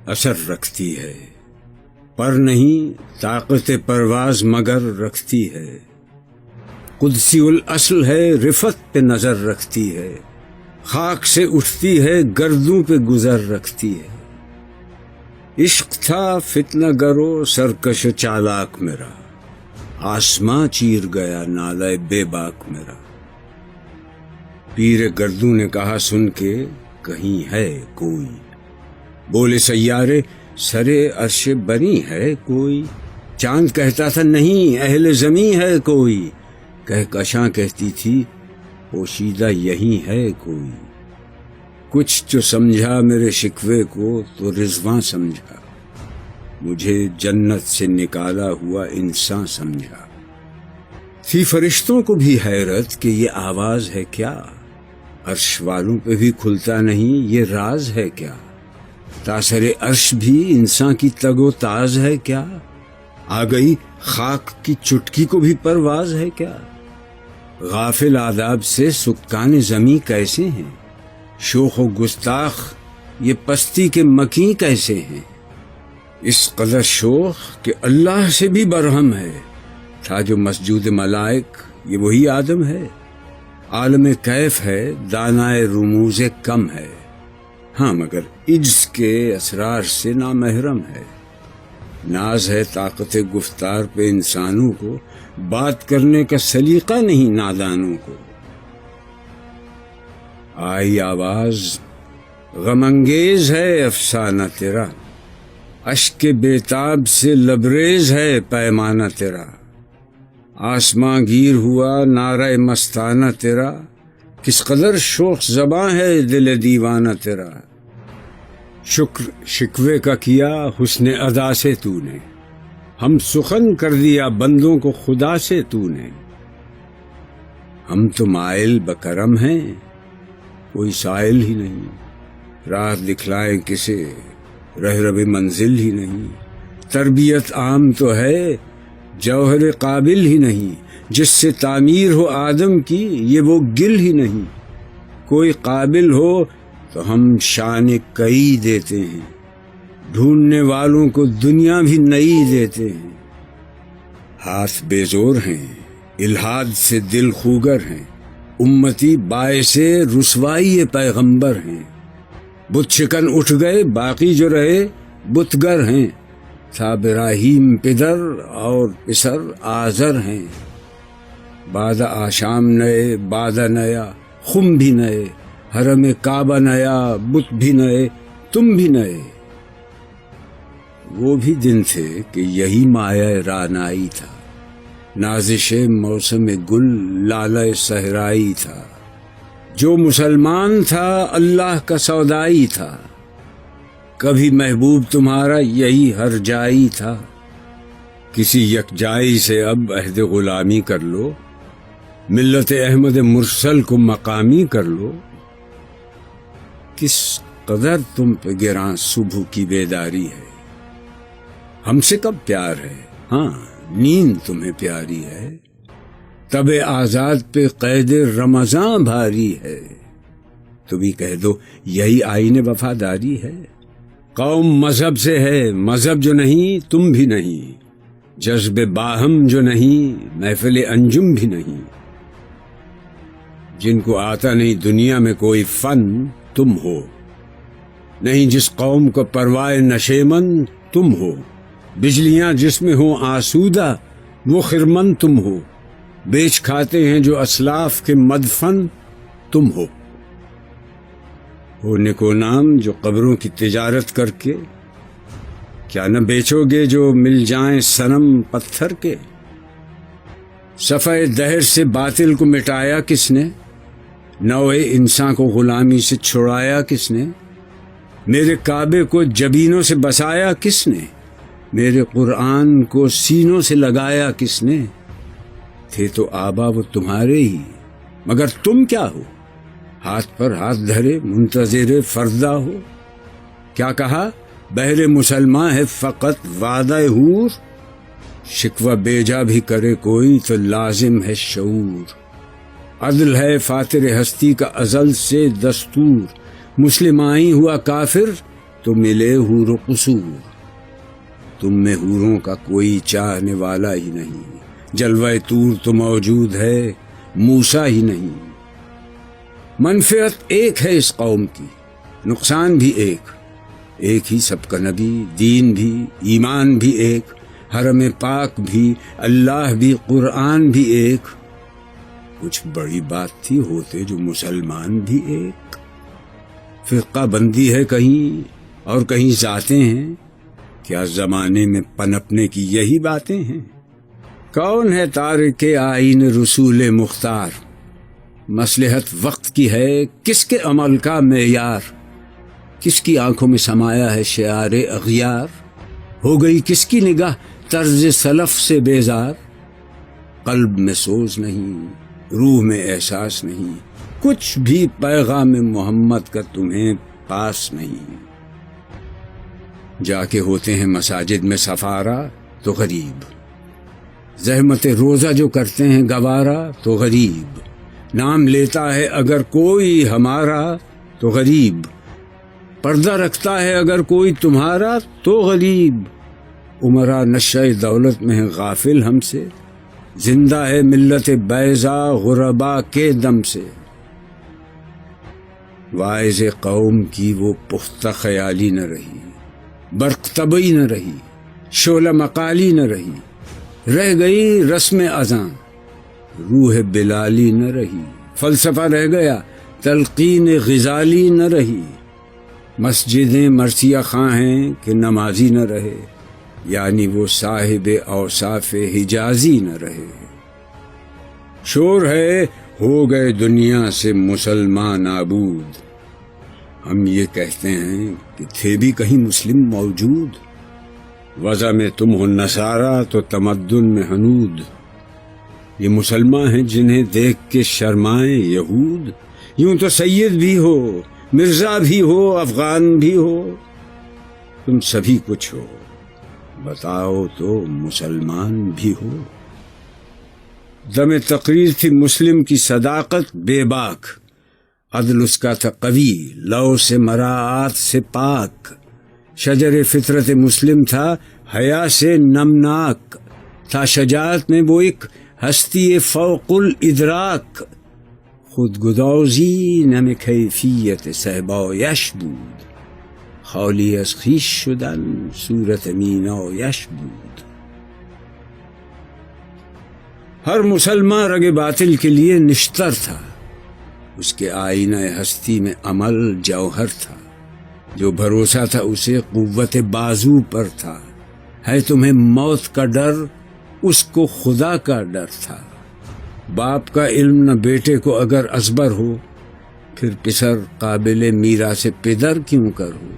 اثر رکھتی ہے، پر نہیں طاقت پرواز مگر رکھتی ہے۔ قدسی الاصل ہے، رفت پہ نظر رکھتی ہے، خاک سے اٹھتی ہے، گردوں پہ گزر رکھتی ہے۔ عشق تھا فتنہ گرو سرکش چالاک میرا، آسماں چیر گیا نالہ بے باک میرا۔ پیر گردوں نے کہا سن کے کہیں ہے کوئی، بولے سیارے سرے عرش بنی ہے کوئی۔ چاند کہتا تھا نہیں اہل زمیں ہے کوئی، کہکشاں کہتی تھی پوشیدہ یہی ہے کوئی۔ کچھ جو سمجھا میرے شکوے کو تو رضواں سمجھا، مجھے جنت سے نکالا ہوا انسان سمجھا۔ تھی فرشتوں کو بھی حیرت کہ یہ آواز ہے کیا، عرش والوں پہ بھی کھلتا نہیں یہ راز ہے کیا۔ تاثر عرش بھی انسان کی تگ و تاز ہے کیا، آ گئی خاک کی چٹکی کو بھی پرواز ہے کیا۔ غافل آداب سے سکان زمیں کیسے ہیں، شوخ و گستاخ یہ پستی کے مکیں کیسے ہیں۔ اس قدر شوخ کہ اللہ سے بھی برہم ہے، تھا جو مسجود ملائک یہ وہی آدم ہے۔ عالم کیف ہے دانائے رموز کم ہے، ہاں مگر عجز کے اسرار سے نامحرم ہے۔ ناز ہے طاقت گفتار پہ انسانوں کو، بات کرنے کا سلیقہ نہیں نادانوں کو۔ آئی آواز غم انگیز ہے افسانہ تیرا، اشک بےتاب سے لبریز ہے پیمانہ تیرا۔ آسماں گیر ہوا نعرہ مستانہ تیرا، کس قدر شوخ زباں ہے دل دیوانہ تیرا۔ شکر شکوے کا کیا حسن ادا سے تو نے، ہم سخن کر دیا بندوں کو خدا سے تو نے۔ ہم تو مائل بکرم ہیں کوئی سائل ہی نہیں، راہ دکھلائیں کسے رہرب منزل ہی نہیں۔ تربیت عام تو ہے جوہر قابل ہی نہیں، جس سے تعمیر ہو آدم کی یہ وہ گل ہی نہیں۔ کوئی قابل ہو تو ہم شان کئی دیتے ہیں، ڈھونڈنے والوں کو دنیا بھی نئی دیتے ہیں۔ ہاتھ بے زور ہیں الحاد سے دل خوگر ہیں، امتی باعث رسوائی پیغمبر ہیں۔ بت شکن اٹھ گئے باقی جو رہے بتگر ہیں، تھا ابراہیم پدر اور پسر آزر ہیں۔ بعد آشام نئے بعد نیا خم بھی نئے، حرم کعبہ نیا بت بھی نئے تم بھی نئے۔ وہ بھی دن تھے کہ یہی مایہ رانائی تھا، نازش موسم گل لالہ صحرائی تھا۔ جو مسلمان تھا اللہ کا سودائی تھا، کبھی محبوب تمہارا یہی ہر جائی تھا۔ کسی یکجائی سے اب عہد غلامی کر لو، ملت احمد مرسل کو مقامی کر لو۔ کس قدر تم پہ گراں صبح کی بیداری ہے، ہم سے کب پیار ہے، ہاں نیند تمہیں پیاری ہے۔ تب آزاد پہ قید رمضاں بھاری ہے، تو بھی کہہ دو یہی آئین وفاداری ہے۔ قوم مذہب سے ہے مذہب جو نہیں تم بھی نہیں، جذب باہم جو نہیں محفل انجم بھی نہیں۔ جن کو آتا نہیں دنیا میں کوئی فن تم ہو، نہیں جس قوم کو پرواہ نشیمن تم ہو۔ بجلیاں جس میں ہوں آسودہ وہ خرمن تم ہو، بیچ کھاتے ہیں جو اسلاف کے مدفن تم ہو۔ نکو نام جو قبروں کی تجارت کر کے، کیا نہ بیچو گے جو مل جائیں صنم پتھر کے۔ صفحہ دہر سے باطل کو مٹایا کس نے، نوع انسان کو غلامی سے چھڑایا کس نے۔ میرے کعبے کو جبینوں سے بسایا کس نے، میرے قرآن کو سینوں سے لگایا کس نے۔ تھے تو آبا وہ تمہارے ہی، مگر تم کیا ہو، ہاتھ پر ہاتھ دھرے منتظر فردا ہو۔ کیا کہا بہر مسلمان ہے فقط وعدہ حور، شکوہ بیجا بھی کرے کوئی تو لازم ہے شعور۔ عدل ہے فاتر ہستی کا ازل سے دستور، مسلم آئی ہوا کافر تو ملے حور و قصور، تم میں حوروں کا کوئی چاہنے والا ہی نہیں، جلوہ طور تو موجود ہے، موسیٰ ہی نہیں۔ منفعت ایک ہے اس قوم کی، نقصان بھی ایک ہی سب کا نبی، دین بھی، ایمان بھی ایک، حرم پاک بھی، اللہ بھی، قرآن بھی ایک۔ کچھ بڑی بات تھی ہوتے جو مسلمان بھی ایک۔ فرقہ بندی ہے کہیں اور کہیں ذاتیں ہیں، کیا زمانے میں پنپنے کی یہی باتیں ہیں؟ کون ہے تارک آئین رسول مختار؟ مصلحت وقت کی ہے کس کے عمل کا معیار؟ کس کی آنکھوں میں سمایا ہے شعار اغیار؟ ہو گئی کس کی نگاہ طرز سلف سے بیزار؟ قلب میں سوز نہیں، روح میں احساس نہیں، کچھ بھی پیغام محمد کا تمہیں پاس نہیں۔ جا کے ہوتے ہیں مساجد میں سفارا تو غریب، زحمت روزہ جو کرتے ہیں گوارا تو غریب، نام لیتا ہے اگر کوئی ہمارا تو غریب، پردہ رکھتا ہے اگر کوئی تمہارا تو غریب، عمرہ نشہ دولت میں ہے غافل ہم سے، زندہ ہے ملت بیضا غربا کے دم سے۔ واعظ قوم کی وہ پختہ خیالی نہ رہی، برق طبعی نہ رہی، شعلہ مقالی نہ رہی، رہ گئی رسم اذاں، روح بلالی نہ رہی، فلسفہ رہ گیا، تلقین غزالی نہ رہی، مسجدیں مرثیہ خواں ہیں کہ نمازی نہ رہے، یعنی وہ صاحب اوصاف حجازی نہ رہے۔ شور ہے ہو گئے دنیا سے مسلمان نابود، ہم یہ کہتے ہیں کہ تھے بھی کہیں مسلم موجود، وضع میں تم ہو نصارہ تو تمدن میں ہنود، یہ مسلمان ہیں جنہیں دیکھ کے شرمائیں یہود، یوں تو سید بھی ہو، مرزا بھی ہو، افغان بھی ہو، تم سبھی کچھ ہو، بتاؤ تو مسلمان بھی ہو۔ دم تقریر تھی مسلم کی صداقت بے باک، عدل اس کا تھا قوی، لو سے مراعات سے پاک، شجر فطرت مسلم تھا حیا سے نمناک، تھا شجاعت میں وہ ایک ہستی فوق الادراک، خود گدازی نم کیفیت صحبایش بود، خالی از خویش شدن صورت مینایش بود۔ ہر مسلمان رگ باطل کے لیے نشتر تھا، اس کے آئینہ ہستی میں عمل جوہر تھا، جو بھروسہ تھا اسے قوت بازو پر تھا، ہے تمہیں موت کا ڈر، اس کو خدا کا ڈر تھا۔ باپ کا علم نہ بیٹے کو اگر ازبر ہو، پھر پسر قابل میراث پدر کیوں کر ہو۔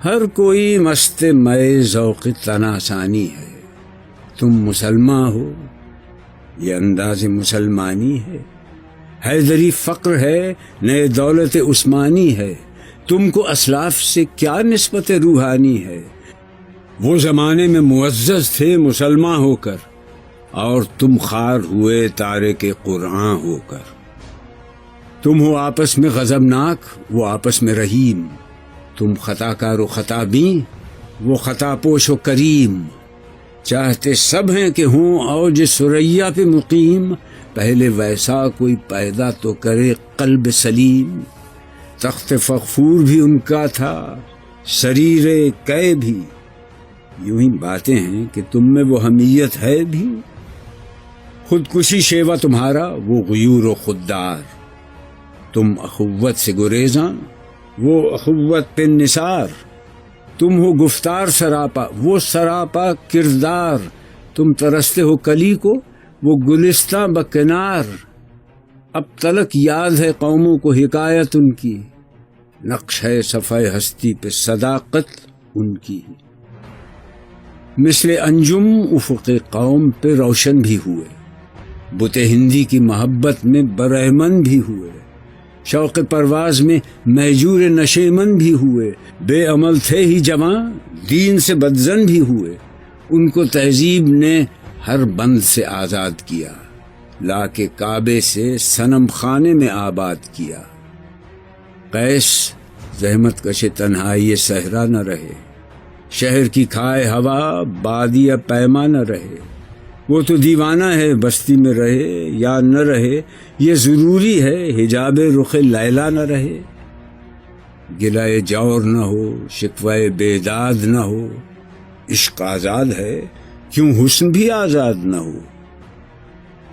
ہر کوئی مست مئے ذوق تناسانی ہے، تم مسلمان ہو، یہ انداز مسلمانی ہے، حیدری فقر ہے، نئے دولت عثمانی ہے، تم کو اسلاف سے کیا نسبت روحانی ہے۔ وہ زمانے میں معزز تھے مسلمان ہو کر، اور تم خوار ہوئے تارک قرآن ہو کر۔ تم ہو آپس میں غضبناک، وہ آپس میں رحیم، تم خطا کار و خطا بین، وہ خطا پوش و کریم، چاہتے سب ہیں کہ ہوں اوج ثریا پہ مقیم، پہلے ویسا کوئی پیدا تو کرے قلب سلیم۔ تخت فغفور بھی ان کا تھا، سریر کئے بھی، یوں ہی باتیں ہیں کہ تم میں وہ حمیت ہے بھی۔ خودکشی شیوا تمہارا، وہ غیور و خوددار، تم اخوت سے گریزاں، وہ اخوت پہ نثار، تم ہو گفتار سراپا، وہ سراپا کردار، تم ترستے ہو کلی کو، وہ گلستہ بکنار۔ اب تلک یاد ہے قوموں کو حکایت ان کی، نقش ہے صفحہ ہستی پہ صداقت ان کی۔ مثل انجم افق قوم پہ روشن بھی ہوئے، بت ہندی کی محبت میں برہمن بھی ہوئے، شوق پرواز میں مہجور نشیمن بھی ہوئے، بے عمل تھے ہی جوان، دین سے بدزن بھی ہوئے، ان کو تہذیب نے ہر بند سے آزاد کیا، لا کے کعبے سے صنم خانے میں آباد کیا۔ قیس زحمت کش تنہائی صحرا نہ رہے، شہر کی کھائے ہوا بادیہ پیما نہ رہے۔ وہ تو دیوانہ ہے بستی میں رہے یا نہ رہے، یہ ضروری ہے حجاب رخ لیلا نہ رہے۔ گلائے جور نہ ہو، شکوائے بیداد نہ ہو، عشق آزاد ہے کیوں حسن بھی آزاد نہ ہو۔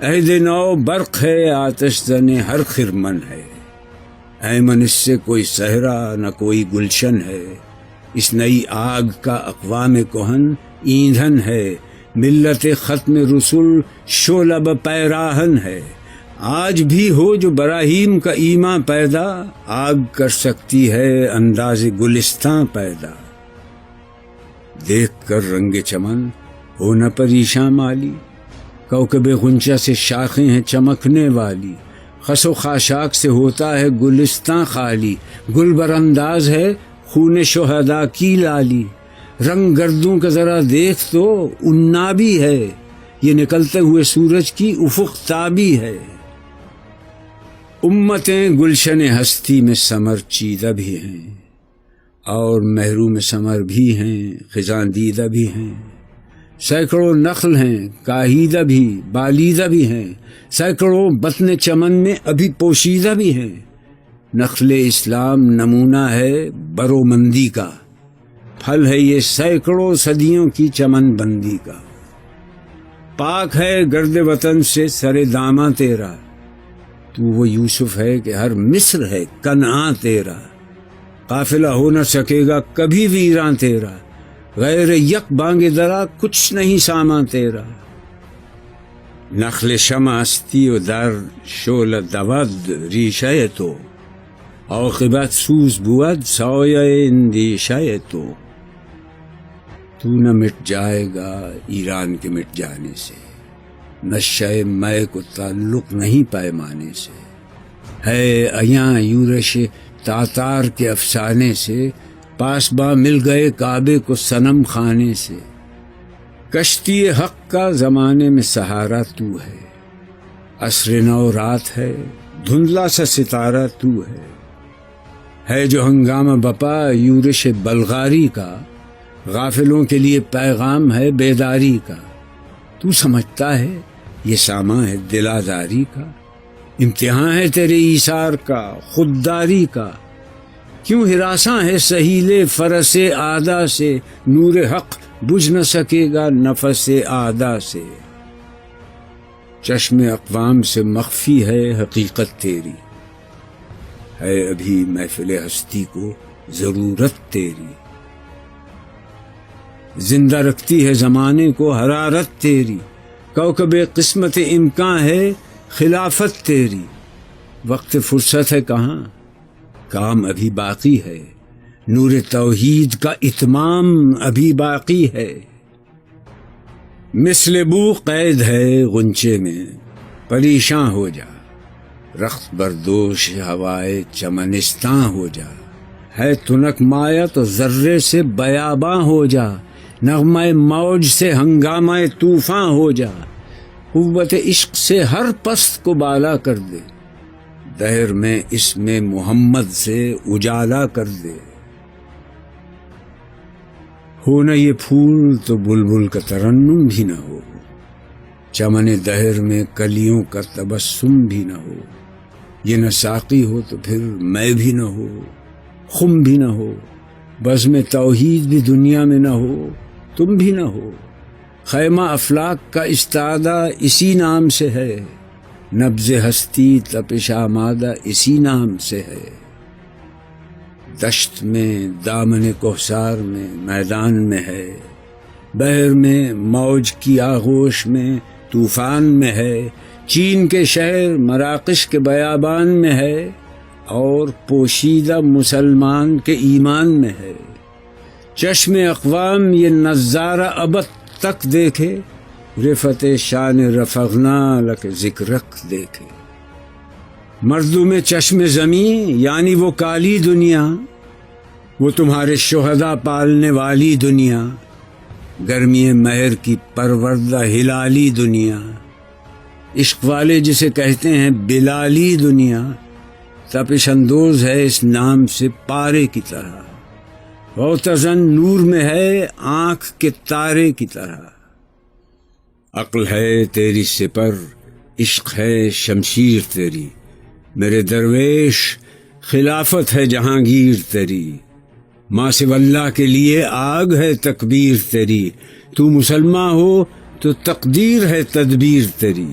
عہد نو برق ہے آتش زن ہر خرمن ہے، ایمن اس سے کوئی صحرا نہ کوئی گلشن ہے۔ اس نئی آگ کا اقوام کہن ایندھن ہے، ملت ختم رسول شعلہ پیراہن ہے۔ آج بھی ہو جو براہیم کا ایمان پیدا، آگ کر سکتی ہے انداز گلستاں پیدا۔ دیکھ کر رنگ چمن ہو نہ پریشاں مالی، کوکب غنچہ سے شاخیں ہیں چمکنے والی۔ خس و خاشاک سے ہوتا ہے گلستاں خالی، گل بر انداز ہے خون شہداء کی لالی۔ رنگ گردوں کا ذرا دیکھ تو عنابی ہے، یہ نکلتے ہوئے سورج کی افق تابی ہے۔ امتیں گلشن ہستی میں ثمر چیدہ بھی ہیں، اور محروم ثمر بھی ہیں خزاں دیدہ بھی ہیں۔ سینکڑوں نخل ہیں کاہیدہ بھی بالیدہ بھی ہیں، سینکڑوں بطن چمن میں ابھی پوشیدہ بھی ہیں۔ نخل اسلام نمونہ ہے برومندی کا، پھل ہے یہ سینکڑوں صدیوں کی چمن بندی کا۔ پاک ہے گرد وطن سے سر داماں تیرا، تو وہ یوسف ہے کہ ہر مصر ہے کنعاں تیرا۔ قافلہ ہو نہ سکے گا کبھی ویراں تیرا، غیر یک بانگ درا کچھ نہیں سامان تیرا۔ نخل شمع استی و در شعلہ دود ریشہ تو، عاقبت سوز بود سایہ اندیشہ تو۔ تو نہ مٹ جائے گا ایران کے مٹ جانے سے، نشہ مے کو تعلق نہیں پیمانے سے۔ ہے ایاں یورش تاتار کے افسانے سے، پاسباں مل گئے کعبے کو صنم خانے سے۔ کشتی حق کا زمانے میں سہارا تو ہے، عصر نو رات ہے دھندلا سا ستارہ تو ہے جو ہنگامہ بپا یورش بلغاری کا، غافلوں کے لیے پیغام ہے بیداری کا۔ تو سمجھتا ہے یہ سامان ہے دل آزاری کا، امتحان ہے تیرے ایثار کا خودداری کا۔ کیوں ہراساں ہے سہیل فرس آدا سے، نور حق بجھ نہ سکے گا نفس آدا سے۔ چشم اقوام سے مخفی ہے حقیقت تیری، ہے ابھی محفل ہستی کو ضرورت تیری۔ زندہ رکھتی ہے زمانے کو حرارت تیری، کوکب قسمت امکان ہے خلافت تیری۔ وقت فرصت ہے کہاں، کام ابھی باقی ہے، نور توحید کا اتمام ابھی باقی ہے۔ مثل بو قید ہے غنچے میں پریشاں ہو جا، رخت بردوش ہوائے چمنستاں ہو جا۔ ہے تنک مایا تو ذرے سے بیاباں ہو جا، نغمہ موج سے ہنگامہ طوفاں ہو جا۔ قوت عشق سے ہر پست کو بالا کر دے، دہر میں اس میں محمد سے اجالا کر دے۔ ہو نہ یہ پھول تو بلبل کا ترنم بھی نہ ہو، چمن دہر میں کلیوں کا تبسم بھی نہ ہو۔ یہ نہ ساقی ہو تو پھر میں بھی نہ ہو، خم بھی نہ ہو، بزم توحید بھی دنیا میں نہ ہو، تم بھی نہ ہو۔ خیمہ افلاک کا استادہ اسی نام سے ہے، نبض ہستی تپش آمادہ اسی نام سے ہے۔ دشت میں دامن کوثر میں میدان میں ہے، بحر میں موج کی آغوش میں طوفان میں ہے، چین کے شہر مراکش کے بیابان میں ہے، اور پوشیدہ مسلمان کے ایمان میں ہے۔ چشم اقوام یہ نظارہ ابد تک دیکھے، رفت شان رفغنا لک ذکرک دیکھے۔ مردوں میں چشم زمین یعنی وہ کالی دنیا، وہ تمہارے شہداء پالنے والی دنیا، گرمی مہر کی پروردہ ہلالی دنیا، عشق والے جسے کہتے ہیں بلالی دنیا، تپش اندوز ہے اس نام سے پارے کی طرح، غوطہ-زن نور میں ہے آنکھ کے تارے کی طرح۔ عقل ہے تیری سپر، عشق ہے شمشیر تیری، میرے درویش خلافت ہے جہانگیر تیری۔ ماں سو اللہ کے لیے آگ ہے تکبیر تیری، تو مسلمان ہو تو تقدیر ہے تدبیر تیری۔